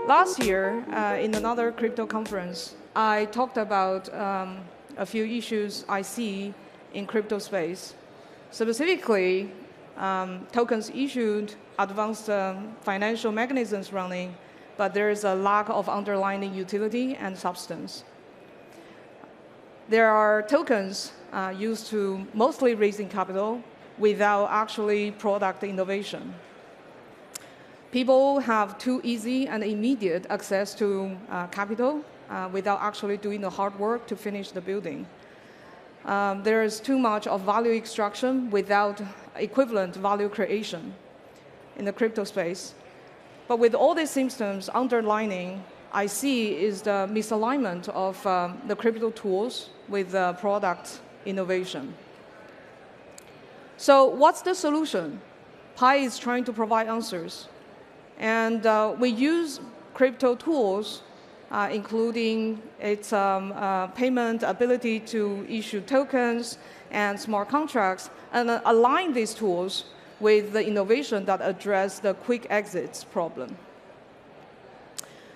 Last year, in another crypto conference, I talked about a few issues I see in crypto space. Specifically, tokens issued, advanced financial mechanisms running, but there is a lack of underlying utility and substance. There are tokens used to mostly raising capital without actually product innovation. People have too easy and immediate access to capital without actually doing the hard work to finish the building. There is too much of value extraction without equivalent value creation in the crypto space. But with all these symptoms underlining, I see is the misalignment of the crypto tools with product innovation. So what's the solution? Pi is trying to provide answers. And we use crypto tools, including its payment ability to issue tokens and smart contracts, and align these tools with the innovation that address the quick exits problem.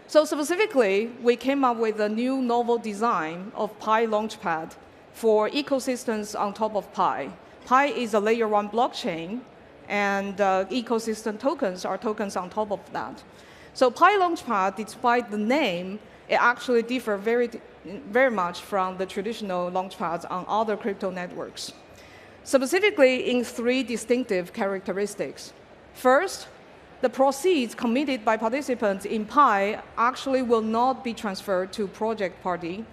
So specifically, we came up with a new novel design of Pi Launchpad for ecosystems on top of Pi. Pi is a layer 1 blockchain, and ecosystem tokens are tokens on top of that. So Pi Launchpad, despite the name, it actually differs very much from the traditional launchpads on other crypto networks. Specifically in 3 distinctive characteristics. First, the proceeds committed by participants in Pi actually will not be transferred to project party.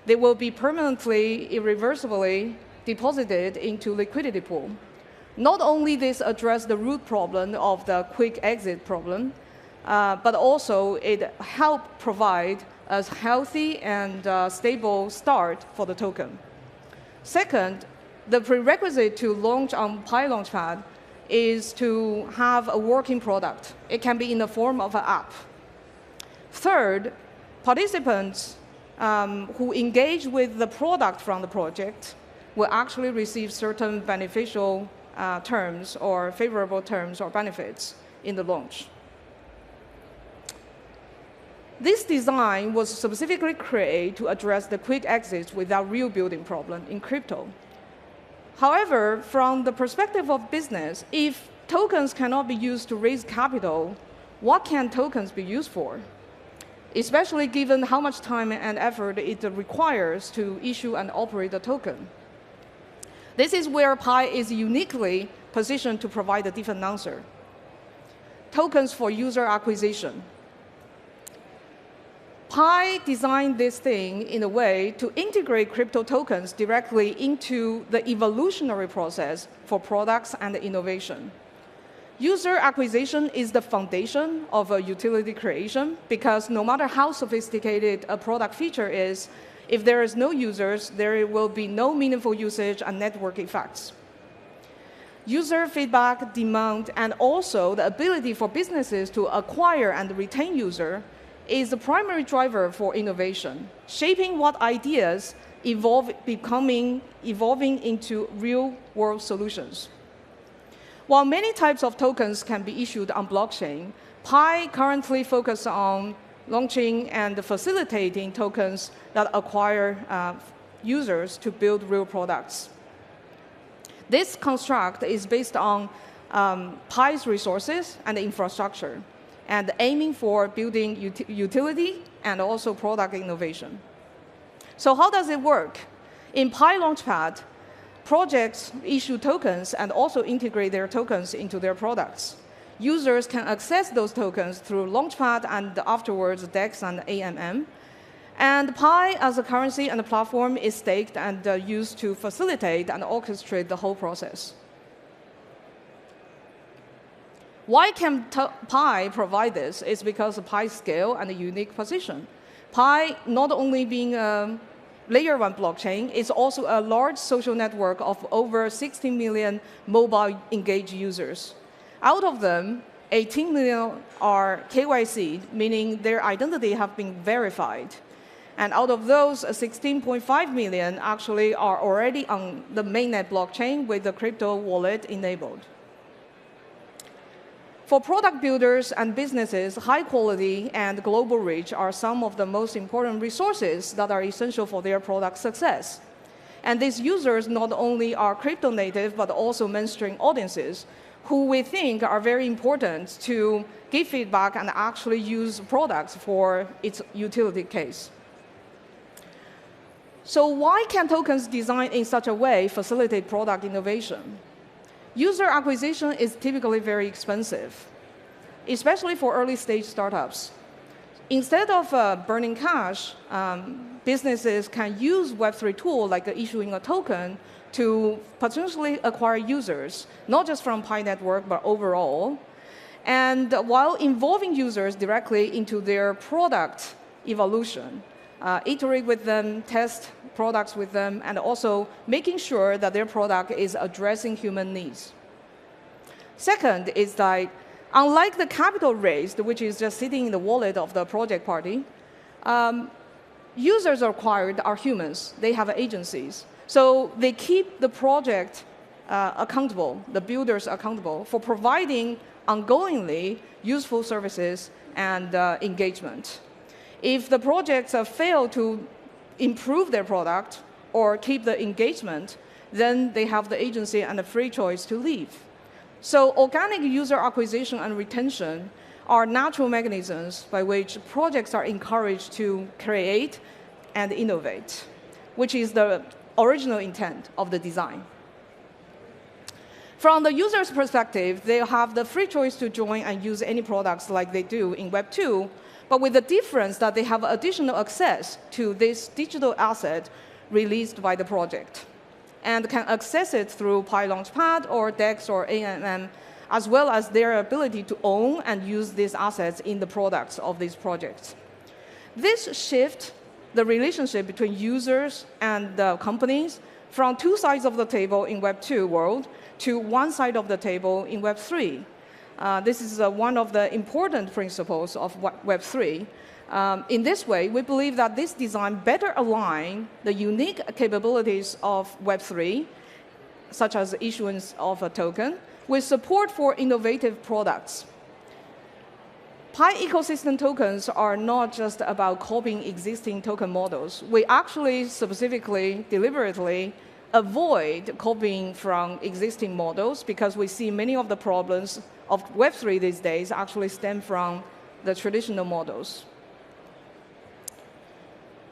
They will be permanently, irreversibly deposited into liquidity pool. Not only this addresses the root problem of the quick exit problem, but also it helps provide a healthy and stable start for the token. Second, the prerequisite to launch on Pi Launchpad is to have a working product. It can be in the form of an app. Third, participants who engage with the product from the project will actually receive certain beneficial terms or favorable terms or benefits in the launch. This design was specifically created to address the quick exits without real building problem in crypto. However, from the perspective of business, if tokens cannot be used to raise capital, what can tokens be used for? Especially given how much time and effort it requires to issue and operate a token. This is where Pi is uniquely positioned to provide a different answer. Tokens for user acquisition. Pi designed this thing in a way to integrate crypto tokens directly into the evolutionary process for products and innovation. User acquisition is the foundation of a utility creation because no matter how sophisticated a product feature is, if there is no users, there will be no meaningful usage and network effects. User feedback, demand, and also the ability for businesses to acquire and retain users is the primary driver for innovation, shaping what ideas evolving into real-world solutions. While many types of tokens can be issued on blockchain, Pi currently focuses on launching and facilitating tokens that acquire users to build real products. This construct is based on Pi's resources and infrastructure, and aiming for building utility and also product innovation. So how does it work? In Pi Launchpad, projects issue tokens and also integrate their tokens into their products. Users can access those tokens through Launchpad and afterwards DEX and AMM. And Pi as a currency and a platform is staked and used to facilitate and orchestrate the whole process. Why can Pi provide this? It's because of Pi's scale and a unique position. Pi, not only being a layer 1 blockchain, is also a large social network of over 60 million mobile engaged users. Out of them, 18 million are KYC, meaning their identity have been verified. And out of those, 16.5 million actually are already on the mainnet blockchain with the crypto wallet enabled. For product builders and businesses, high quality and global reach are some of the most important resources that are essential for their product success. And these users not only are crypto native, but also mainstream audiences who we think are very important to give feedback and actually use products for its utility case. So why can tokens designed in such a way facilitate product innovation? User acquisition is typically very expensive, especially for early-stage startups. Instead of burning cash, businesses can use Web3 tool like issuing a token to potentially acquire users, not just from Pi network, but overall. And while involving users directly into their product evolution, iterate with them, test products with them, and also making sure that their product is addressing human needs. Second is that unlike the capital raised, which is just sitting in the wallet of the project party, users acquired are humans. They have agencies. So they keep the project accountable, the builders accountable, for providing ongoingly useful services and engagement. If the projects fail to improve their product or keep the engagement, then they have the agency and the free choice to leave. So organic user acquisition and retention are natural mechanisms by which projects are encouraged to create and innovate, which is the original intent of the design. From the user's perspective, they have the free choice to join and use any products like they do in Web 2, but with the difference that they have additional access to this digital asset released by the project, and can access it through Pi Launchpad or DEX or AMM, as well as their ability to own and use these assets in the products of these projects. This shift the relationship between users and the companies from two sides of the table in Web 2 world to one side of the table in Web 3. This is one of the important principles of Web 3. In this way, we believe that this design better aligns the unique capabilities of Web 3, such as issuance of a token, with support for innovative products. Pi ecosystem tokens are not just about copying existing token models. We actually specifically, deliberately avoid copying from existing models because we see many of the problems of Web3 these days actually stem from the traditional models.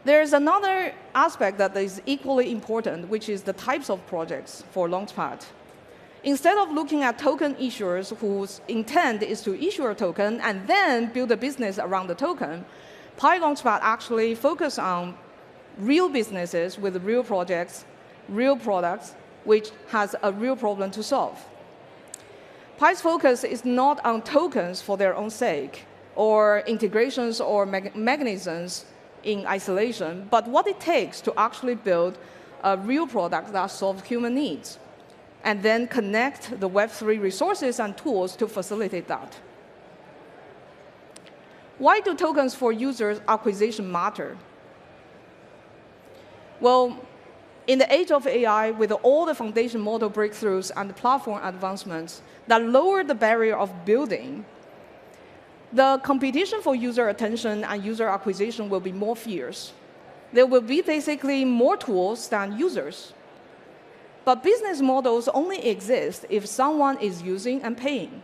There is another aspect that is equally important, which is the types of projects for Launchpad. Instead of looking at token issuers whose intent is to issue a token and then build a business around the token, Pi Launchpad actually focuses on real businesses with real projects, real products, which has a real problem to solve. Pi's focus is not on tokens for their own sake, or integrations or mechanisms in isolation, but what it takes to actually build a real product that solves human needs, and then connect the Web3 resources and tools to facilitate that. Why do tokens for users acquisition matter? Well, in the age of AI, with all the foundation model breakthroughs and platform advancements that lower the barrier of building, the competition for user attention and user acquisition will be more fierce. There will be basically more tools than users. But business models only exist if someone is using and paying.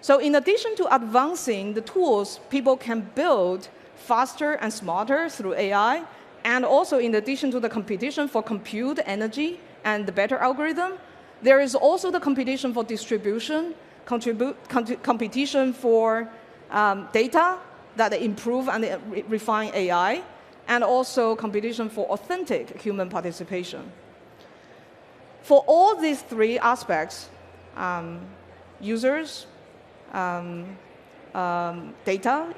So in addition to advancing the tools people can build faster and smarter through AI, and also in addition to the competition for compute energy and the better algorithm, there is also the competition for distribution, competition for data that improve and refine AI, and also competition for authentic human participation. For all these three aspects, users, data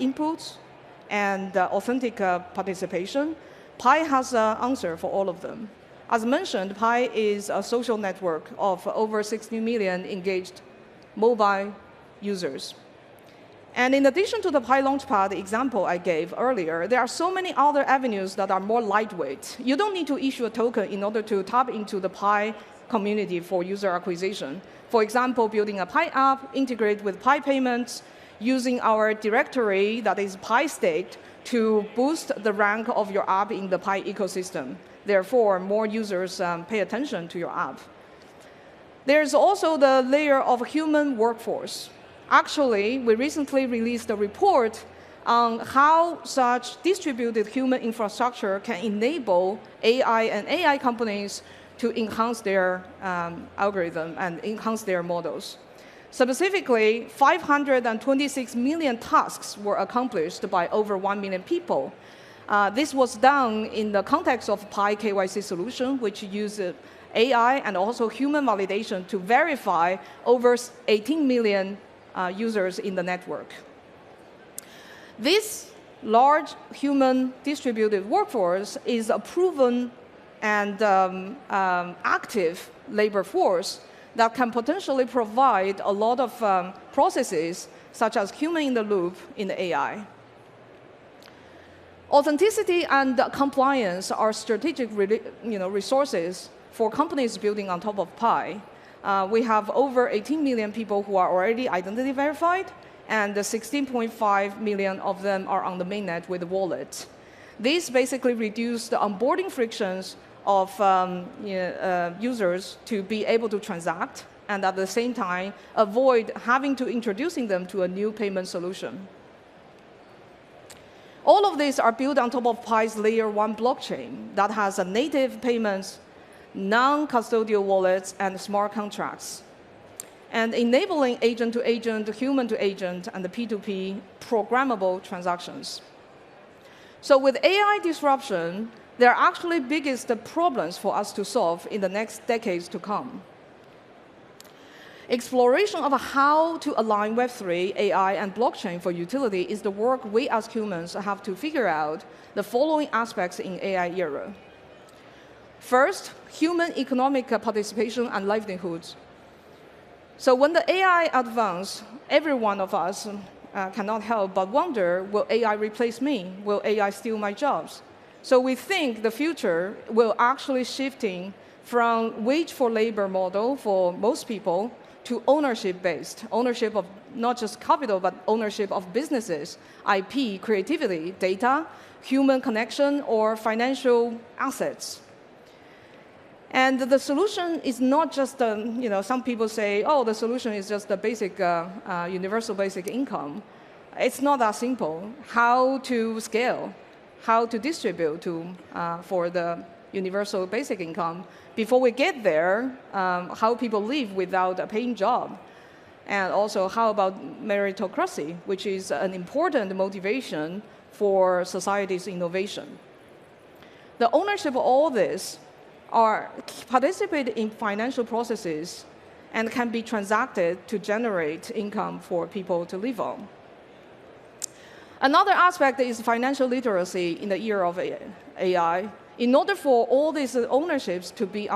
inputs, and authentic participation, Pi has an answer for all of them. As mentioned, Pi is a social network of over 60 million engaged mobile users. And in addition to the Pi Launchpad example I gave earlier, there are so many other avenues that are more lightweight. You don't need to issue a token in order to tap into the Pi community for user acquisition. For example, building a Pi app, integrate with Pi payments, using our directory that is Pi staked to boost the rank of your app in the Pi ecosystem. Therefore, more users pay attention to your app. There's also the layer of human workforce. Actually, we recently released a report on how such distributed human infrastructure can enable AI and AI companies to enhance their algorithm and enhance their models. Specifically, 526 million tasks were accomplished by over 1 million people. This was done in the context of Pi KYC solution, which uses AI and also human validation to verify over 18 million users in the network. This large human distributed workforce is a proven and active labor force that can potentially provide a lot of processes, such as human in the loop in the AI. Authenticity and compliance are strategic resources for companies building on top of Pi. We have over 18 million people who are already identity verified, and 16.5 million of them are on the mainnet with the wallet. These basically reduce the onboarding frictions of users to be able to transact, and at the same time, avoid having to introducing them to a new payment solution. All of these are built on top of Pi's layer 1 blockchain that has a native payments, non-custodial wallets, and smart contracts, and enabling agent-to-agent, human-to-agent, and the P2P programmable transactions. So with AI disruption, there are actually biggest problems for us to solve in the next decades to come. Exploration of how to align Web3, AI, and blockchain for utility is the work we as humans have to figure out the following aspects in AI era. First, human economic participation and livelihoods. So when the AI advances, every one of us cannot help but wonder, will AI replace me? Will AI steal my jobs? So we think the future will actually shifting from wage for labor model for most people to ownership-based, ownership of not just capital, but ownership of businesses, IP, creativity, data, human connection, or financial assets. And the solution is not just, some people say, oh, the solution is just the basic, universal basic income. It's not that simple. How to scale, how to distribute for the universal basic income. Before we get there, how people live without a paying job. And also, how about meritocracy, which is an important motivation for society's innovation. The ownership of all this are participate in financial processes and can be transacted to generate income for people to live on. Another aspect is financial literacy in the era of AI. In order for all these ownerships to be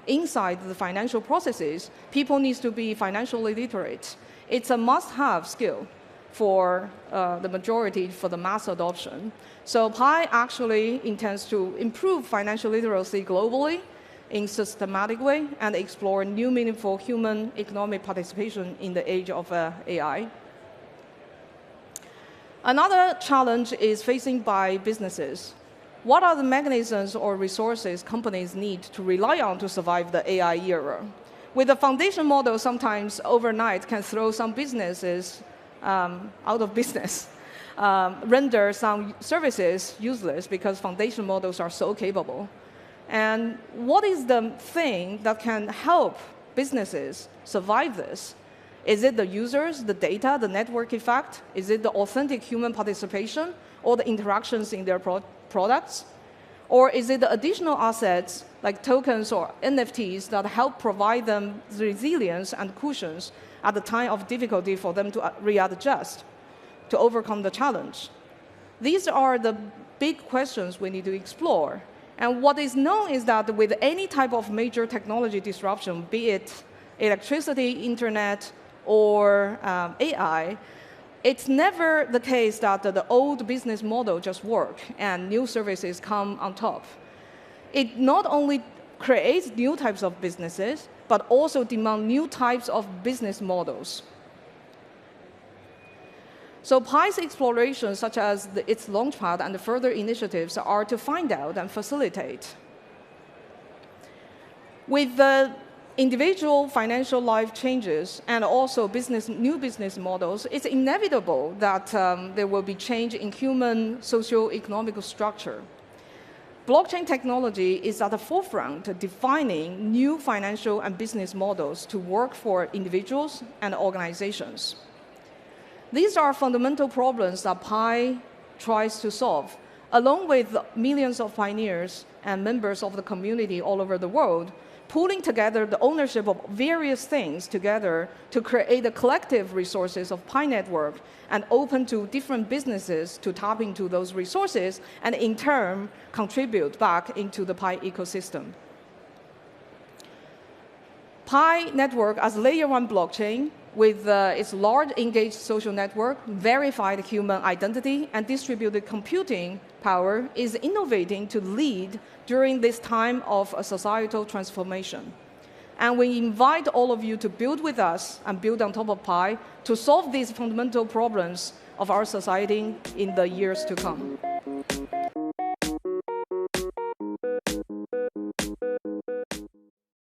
inside the financial processes, people need to be financially literate. It's a must-have skill for the majority, for the mass adoption. So Pi actually intends to improve financial literacy globally in a systematic way and explore new meaningful human economic participation in the age of AI. Another challenge is facing by businesses. What are the mechanisms or resources companies need to rely on to survive the AI era? With the foundation model, sometimes overnight can throw some businesses out of business, render some services useless because foundation models are so capable. And what is the thing that can help businesses survive this? Is it the users, the data, the network effect? Is it the authentic human participation or the interactions in their products? Or is it the additional assets like tokens or NFTs that help provide them the resilience and cushions at the time of difficulty for them to readjust, to overcome the challenge? These are the big questions we need to explore. And what is known is that with any type of major technology disruption, be it electricity, internet, or AI, It's never the case that the old business model just works and new services come on top. It not only creates new types of businesses, but also demands new types of business models. So Pi's explorations, such as its Launchpad and the further initiatives, are to find out and facilitate. With the individual financial life changes and also new business models, it's inevitable that there will be change in human socio-economic structure. Blockchain technology is at the forefront of defining new financial and business models to work for individuals and organizations. These are fundamental problems that Pi tries to solve, along with millions of pioneers and members of the community all over the world, pulling together the ownership of various things together to create the collective resources of Pi Network and open to different businesses to tap into those resources and in turn contribute back into the Pi ecosystem. Pi Network as layer 1 blockchain with its large engaged social network, verified human identity, and distributed computing power is innovating to lead during this time of a societal transformation. And we invite all of you to build with us and build on top of Pi to solve these fundamental problems of our society in the years to come.